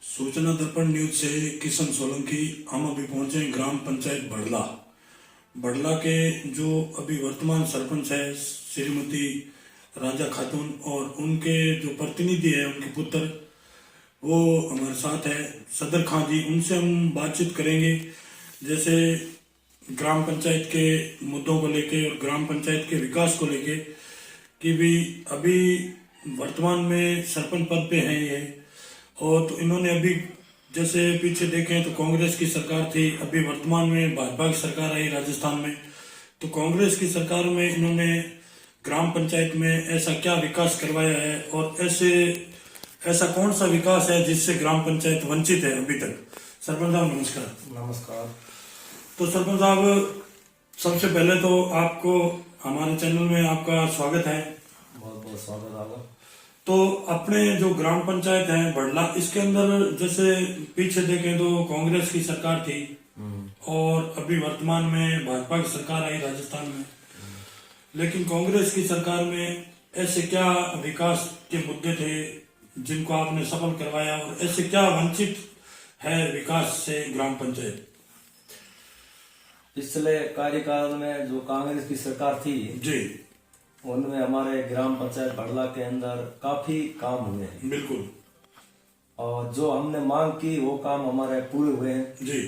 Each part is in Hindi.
सूचना दर्पण न्यूज से किशन सोलंकी। हम अभी पहुंचे ग्राम पंचायत बड़ला। बड़ला के जो अभी वर्तमान सरपंच है श्रीमती राजा खातून और उनके जो प्रतिनिधि है उनके पुत्र वो हमारे साथ है सदर खां जी। उनसे हम बातचीत करेंगे जैसे ग्राम पंचायत के मुद्दों को लेके और ग्राम पंचायत के विकास को लेके कि भी अभी वर्तमान में सरपंच पद पे हैं ये। और तो इन्होंने अभी जैसे पीछे देखें तो कांग्रेस की सरकार थी, अभी वर्तमान में भाजपा की सरकार आई राजस्थान में। तो कांग्रेस की सरकार में इन्होंने ग्राम पंचायत में ऐसा क्या विकास करवाया है और ऐसा कौन सा विकास है जिससे ग्राम पंचायत वंचित है अभी तक। सरपंच साहब नमस्कार। नमस्कार। तो सरपंच साहब सबसे पहले तो आपको हमारे चैनल में आपका स्वागत है। बहुत बहुत स्वागत आपका। तो अपने जो ग्राम पंचायत है बड़ला, इसके अंदर जैसे पीछे देखें तो कांग्रेस की सरकार थी और अभी वर्तमान में भाजपा की सरकार आई राजस्थान में। लेकिन कांग्रेस की सरकार में ऐसे क्या विकास के मुद्दे थे जिनको आपने सफल करवाया और ऐसे क्या वंचित है विकास से ग्राम पंचायत। पिछले कार्यकाल में जो कांग्रेस की सरकार थी जी, उनमें हमारे ग्राम पंचायत बड़ला के अंदर काफी काम हुए हैं। बिल्कुल। और जो हमने मांग की वो काम हमारे पूरे हुए हैं जी।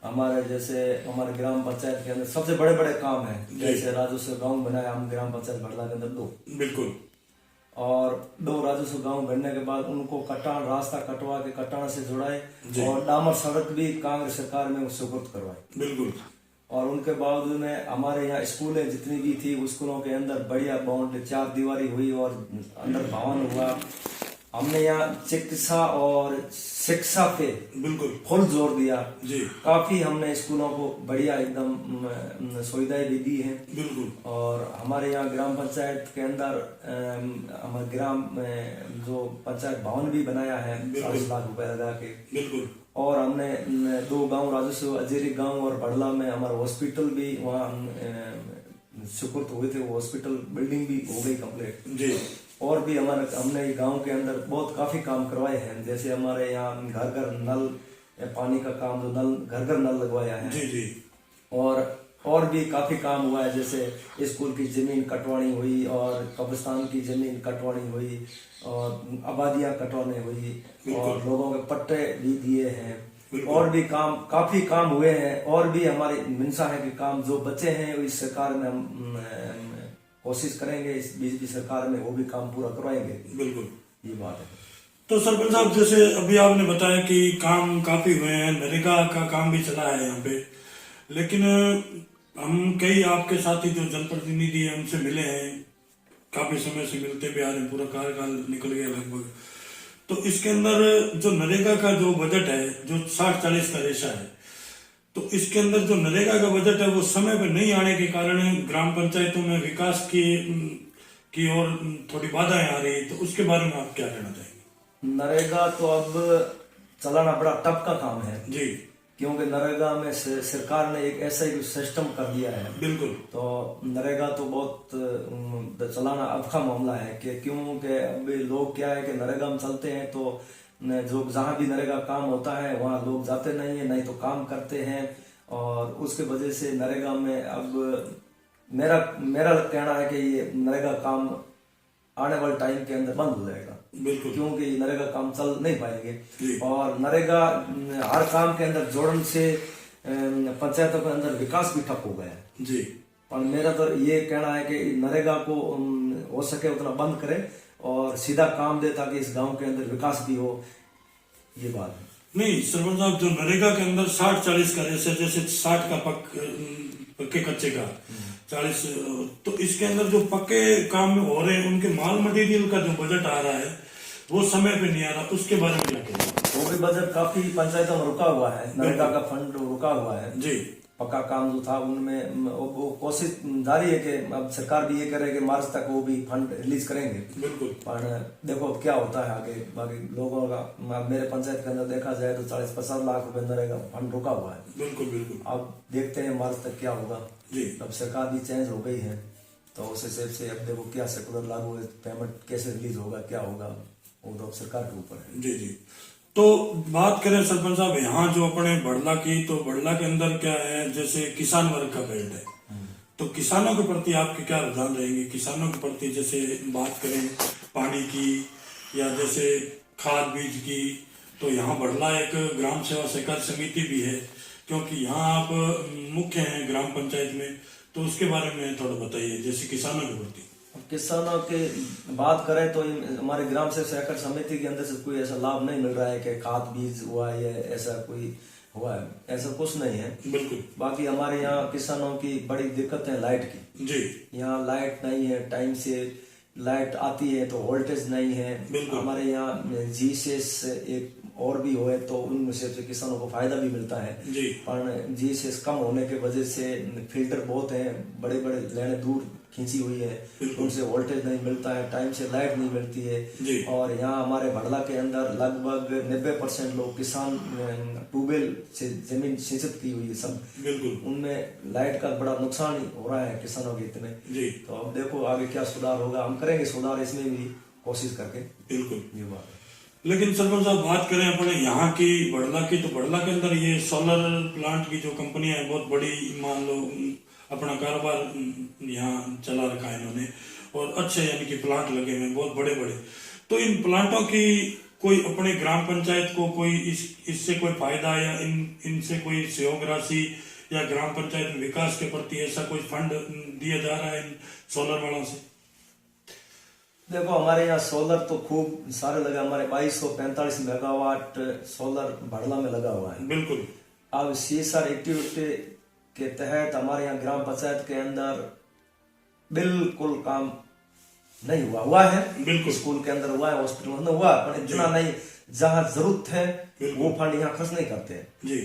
हमारे जैसे हमारे ग्राम पंचायत के अंदर सबसे बड़े बड़े काम हैं, जैसे राजस्व गांव बनाया हम ग्राम पंचायत बड़ला के अंदर 2। बिल्कुल। और 2 राजस्व गांव बनने के बाद उनको रास्ता कटवा के कटाना से जुड़ाए और डामर सड़क भी कांग्रेस सरकार में सुपुर्द करवाई। बिल्कुल। और उनके बावजूद में हमारे यहाँ स्कूलें जितनी भी थी स्कूलों के अंदर बढ़िया बाउंड्री 4 दीवारी हुई और अंदर भवन हुआ। हमने यहाँ चिकित्सा और शिक्षा पे बिल्कुल फुल जोर दिया जी। काफी हमने स्कूलों को बढ़िया एकदम सुविधाएं भी दी हैं। बिल्कुल। और हमारे यहाँ ग्राम पंचायत के अंदर हमारे ग्राम में जो पंचायत भवन भी बनाया है 40 लाख रुपए लगा के। बिल्कुल। और हमने 2 गांव राजस्व अजेरी गांव और बड़ला में हमारा हॉस्पिटल भी वहाँ सुपुर्द हुए थे। वो हॉस्पिटल बिल्डिंग भी हो गई कंप्लीट जी। और भी हमने गांव के अंदर बहुत काफी काम करवाए हैं, जैसे हमारे यहाँ घर घर नल पानी का काम जो नल घर घर नल लगवाया है। जी जी। और भी काफी काम हुआ है, जैसे स्कूल की जमीन कटवानी हुई और कब्रिस्तान की जमीन कटवानी हुई और आबादियां कटवानी हुई और लोगों के पट्टे भी दिए हैं। और भी काम काफी काम हुए हैं और भी हमारी मंशा है कि काम जो बचे हैं इस सरकार में हम कोशिश करेंगे, इस बीजेपी सरकार में वो भी काम पूरा करवाएंगे। बिल्कुल ये बात है। तो सरपंच साहब जैसे अभी आपने बताया कि काम काफी हुए हैं, नरेगा का काम भी चला है यहाँ पे। लेकिन हम कई आपके साथी जो जनप्रतिनिधि है उनसे मिले हैं, काफी समय से मिलते भी आ रहे हैं, पूरा कार्यकाल निकल गया लगभग। तो इसके अंदर जो नरेगा का जो बजट है जो 60-40 का रेशा है, तो इसके अंदर जो नरेगा का बजट है वो समय पर नहीं आने के कारण ग्राम पंचायतों में विकास की ओर थोड़ी बाधाएं आ रही है। तो उसके बारे में आप क्या कहना चाहेंगे। नरेगा तो अब चलाना बड़ा टफ का काम है जी, क्योंकि नरेगा में सरकार ने एक ऐसा ही सिस्टम कर दिया है। बिल्कुल। तो नरेगा तो बहुत चलाना अब का मामला है कि क्योंकि अभी लोग क्या है कि नरेगा में चलते हैं तो जो जहाँ भी नरेगा काम होता है वहाँ लोग जाते नहीं है, नहीं तो काम करते हैं। और उसके वजह से नरेगा में अब मेरा कहना है कि ये नरेगा काम आने वाले टाइम के अंदर बंद हो जाएगा। बिल्कुल। क्योंकि नरेगा काम चल नहीं पाएंगे और नरेगा हर काम के अंदर जोड़ने से पंचायतों के अंदर विकास भी ठप हो गया है जी। और मेरा तो ये कहना है कि नरेगा को हो सके उतना बंद करे और सीधा काम दे ताकि इस गांव के अंदर विकास भी हो। ये बात है। नहीं सरपंच साहब, जो नरेगा के अंदर 60-40 का रेशा, जैसे 60 का पक्के कच्चे का 40, तो इसके अंदर जो पक्के काम हो रहे हैं उनके माल मटेरियल का जो बजट आ रहा है वो समय पे नहीं आ रहा, उसके बारे में क्या कहेंगे। वो भी बजट काफी पंचायतों में रुका हुआ है, नरेगा का फंड रुका हुआ है जी। पक्का काम जो था उनमें वो कोशिश जारी है कि अब सरकार भी ये करे कि मार्च तक वो भी फंड रिलीज करेंगे। बिल्कुल। पर देखो अब क्या होता है आगे। बाकी लोगों का मेरे पंचायत के अंदर देखा जाए तो 40-50 लाख रुपए नरेगा फंड रुका हुआ है। बिल्कुल बिल्कुल। अब देखते हैं मार्च तक क्या होगा जी। अब सरकार भी चेंज हो गई है तो उस हिसाब से अब देखो क्या सर्कुलर लागू है, पेमेंट कैसे रिलीज होगा, क्या होगा, वो तो अब सरकार के ऊपर है। जी जी। तो बात करें सरपंच साहब यहाँ जो अपने बड़ला की, तो बड़ला के अंदर क्या है, जैसे किसान वर्ग का बेल्ट है, तो किसानों के प्रति आपके क्या रुझान रहेंगे? किसानों के प्रति जैसे बात करें पानी की या जैसे खाद बीज की, तो यहाँ बड़ला एक ग्राम सेवा सहकारी समिति भी है, क्योंकि यहाँ आप मुख्य हैं ग्राम पंचायत में, तो उसके बारे में थोड़ा बताइए जैसे किसानों के प्रति। किसानों की बात करें तो हमारे ग्राम सेवा सहकारी समिति के अंदर से कोई ऐसा लाभ नहीं मिल रहा है कि खाद बीज हुआ है या ऐसा कोई हुआ है, ऐसा कुछ नहीं है। बिल्कुल। बाकी हमारे यहाँ किसानों की बड़ी दिक्कत है लाइट की जी। यहाँ लाइट नहीं है, टाइम से लाइट आती है तो वोल्टेज नहीं है। हमारे यहाँ जीसेस एक और भी होए तो उनमें से किसानों को फायदा भी मिलता है जी। पर जीसेस कम होने के वजह से फिल्टर बहुत है, बड़े बड़े लाइनें दूर खींची हुई है, उनसे वोल्टेज नहीं मिलता है, टाइम से लाइट नहीं मिलती है जी। और यहाँ हमारे भड़ला के अंदर लगभग 90% लोग किसान ट्यूबवेल से जमीन सिंचित की हुई है सब, बिल्कुल। उनमें लाइट का बड़ा नुकसान हो रहा है किसानों के इतने जी। तो अब देखो आगे क्या सुधार होगा, हम करेंगे सुधार इसमें भी कोशिश करके। बिल्कुल ये बात है। लेकिन सरपंच साहब बात करें अपने यहाँ की बड़ला की, तो बड़ला के अंदर ये सोलर प्लांट की जो कंपनी है बहुत बड़ी, मान लो अपना कारोबार यहाँ चला रखा है इन्होंने, और अच्छे यानी कि प्लांट लगे हुए बहुत बड़े बड़े, तो इन प्लांटों की कोई अपने ग्राम पंचायत को कोई इससे कोई फायदा या इनसे कोई सहयोग राशि या ग्राम पंचायत विकास के प्रति ऐसा कोई फंड दिया जा रहा है इन सोलर वालों से? देखो हमारे यहाँ सोलर तो खूब सारे लगा, हमारे 2245 मेगावाट सोलर भड़ला में लगा हुआ है। बिल्कुल। अब CSR एक्टिविटी के तहत हमारे यहाँ ग्राम पंचायत के अंदर बिल्कुल काम नहीं हुआ है। बिल्कुल। स्कूल के अंदर हुआ है, हॉस्पिटल में हुआ पर इतना नहीं, जहाँ जरूरत है वो फंड यहाँ खर्च नहीं करते जी।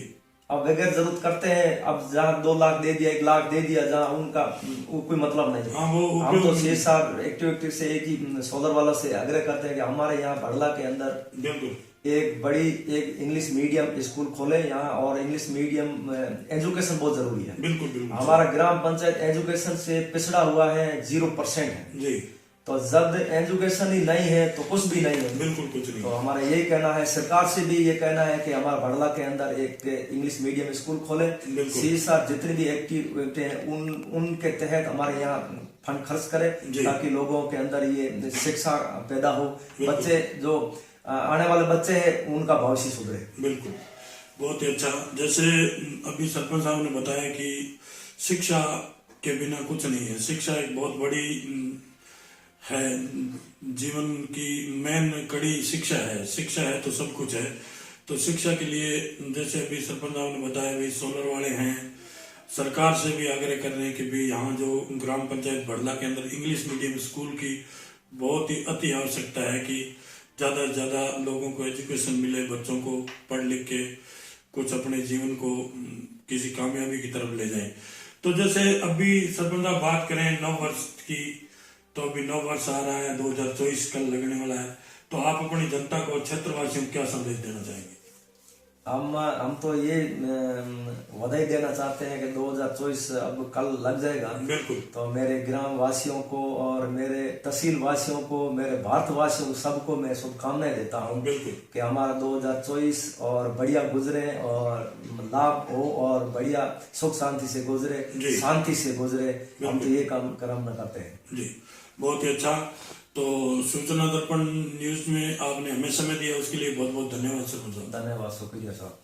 अब बगैर जरूरत करते हैं, अब जहाँ 2 लाख दे दिया 1 लाख दे दिया, जहाँ उनका कोई मतलब नहीं। हाँ, हम तो CSR एक्टिविटी से एक ही सोलर वाला से आग्रह करते हैं कि हमारे यहाँ बड़ला के अंदर बिल्कुल एक इंग्लिश मीडियम स्कूल खोले यहाँ, और इंग्लिश मीडियम एजुकेशन बहुत जरूरी है। बिल्कुल बिल्कुल। हमारा ग्राम पंचायत एजुकेशन से पिछड़ा हुआ है, 0% है जी। तो जब एजुकेशन ही नहीं है तो कुछ भी नहीं है। बिल्कुल कुछ नहीं। तो हमारा यही कहना है, सरकार से भी ये कहना है कि हमारा बड़ला के अंदर एक इंग्लिश मीडियम स्कूल खोले। CSR जितनी भी एक्टिविटी है उनके तहत हमारे यहाँ फंड खर्च करे ताकि लोगों के अंदर ये शिक्षा पैदा हो, बच्चे जो आने वाले बच्चे हैं उनका भविष्य सुधरे। बिल्कुल, बहुत ही अच्छा। जैसे अभी सरपंच साहब ने बताया कि शिक्षा के बिना कुछ नहीं है, शिक्षा एक बहुत बड़ी है, जीवन की मेन कड़ी शिक्षा है, शिक्षा है तो सब कुछ है। तो शिक्षा के लिए जैसे अभी सरपंच साहब ने बताया भी सोलर वाले हैं, सरकार से भी आग्रह कर रहे हैं कि भी यहाँ जो ग्राम पंचायत बड़ला के अंदर इंग्लिश मीडियम स्कूल की बहुत ही अति आवश्यकता है कि ज्यादा से ज्यादा लोगों को एजुकेशन मिले, बच्चों को पढ़ लिख के कुछ अपने जीवन को किसी कामयाबी की तरफ ले जाएं। तो जैसे अभी सरपंच साहब बात करें 9 वर्ष की, तो अभी 9 वर्ष आ रहा है, 2024 कल लगने वाला है, तो आप अपनी जनता को, क्षेत्रवासियों को क्या संदेश देना चाहेंगे? हम तो ये बधाई देना चाहते हैं कि 2024 अब कल लग जाएगा। बिल्कुल। तो मेरे ग्राम वासियों को और मेरे तहसील वासियों को, मेरे भारतवासियों सबको मैं शुभकामनाएं देता हूँ कि हमारा 2024 और बढ़िया गुजरे और लाभ हो और बढ़िया सुख शांति से गुजरे, शांति से गुजरे। हम तो ये कामना करते हैं जी। बहुत ही अच्छा। तो सूचना दर्पण न्यूज में आपने हमें समय दिया, उसके लिए बहुत बहुत धन्यवाद सर। धन्यवाद, शुक्रिया साहब।